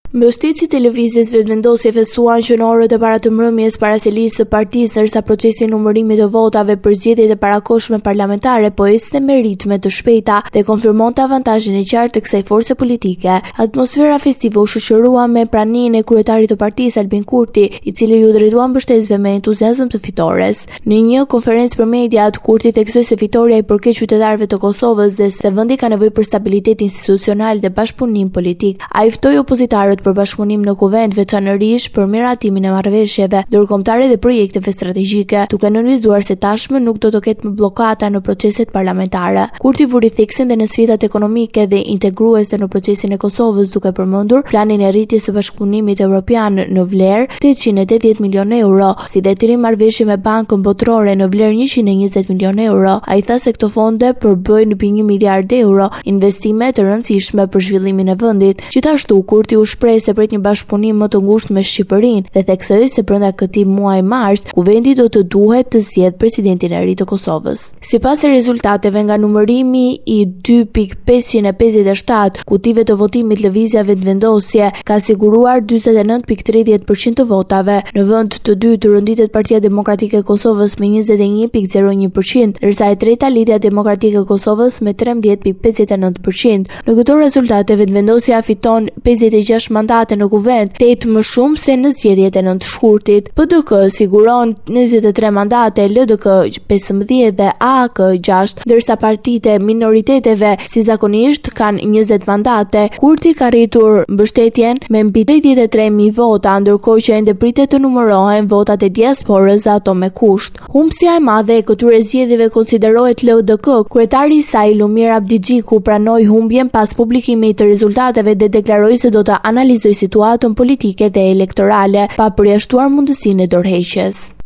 Mbështetësi televizjes vetëvendosje festuan që në orët e para të mbrëmjes para selisë së partisë, ndërsa procesi i numërimit të votave për zgjedhjet e parakohshme parlamentare po ecte me ritme të shpejta dhe konfirmonte avantazhin e qartë të kësaj force politike. Atmosfera festive u shoqërua me praninë e kryetarit të partisë Albin Kurti, i cili ju drejtua mbështetësve me entuziazëm të fitores. Në një konferencë për mediat, Kurti theksoi se fitoria i përket qytetarëve të Kosovës dhe se vendi ka nevojë për stabilitet institucional dhe bashkëpunim politik. Ai ftoi opozitarët për bashkëpunim në kuvend, veçanërisht për miratimin e marrëveshjeve ndërkombëtare dhe projekteve strategjike, duke nënvizuar se tashmë nuk do të ketë më bllokata në proceset parlamentare. Kurti vuri theksin dhe në sfidat ekonomike dhe integruese në procesin e Kosovës, duke përmendur planin e rritjes së bashkëpunimit evropian në vlerë 880 milionë euro, si dhe të marrëveshje me Bankën Botërore në vlerë 120 milionë euro. Ai tha se këto fonde përbëjnë mbi 1 miliard euro investime të rëndësishme për zhvillimin e vendit. Gjithashtu, Kurti u se pret një bashkëpunim më të ngushtë me Shqipërinë dhe theksoi se brenda këtij muaji mars, kuvendi do të duhet të zgjedhë presidentin e ri të Kosovës. Sipas rezultateve nga numërimi i 2.557 kutive të votimit, lëvizja vetëvendosje ka siguruar 49.30% të votave. Në vend të dytë rënditet Partia Demokratike e Kosovës me 21.01%, ndërsa e treta Lidhja Demokratike e Kosovës me 13.59%. Në këto rezultate vetëvendosja fiton 56 mandate në kuvend, 8 më shumë se në zgjedhjet e 9 shkurtit. PDK siguron 23 mandate, LDK 15 dhe AK 6, ndërsa partitë e minoriteteve si zakonisht kanë 20 mandate. Kurti ka rritur mbështetjen me mbi 33.000 vota, ndërkohë që ende pritet të numërohen votat e diasporës, ato me kusht. Humbësia e madhe e këtyre zgjedhjeve konsiderohet LDK. Kryetari i saj Lumir Abdigjiku pranoi humbjen pas publikimit të rezultateve dhe deklaroi se do të analizoj situatën politike dhe elektorale, pa përjashtuar mundësinë e dorëheqjes.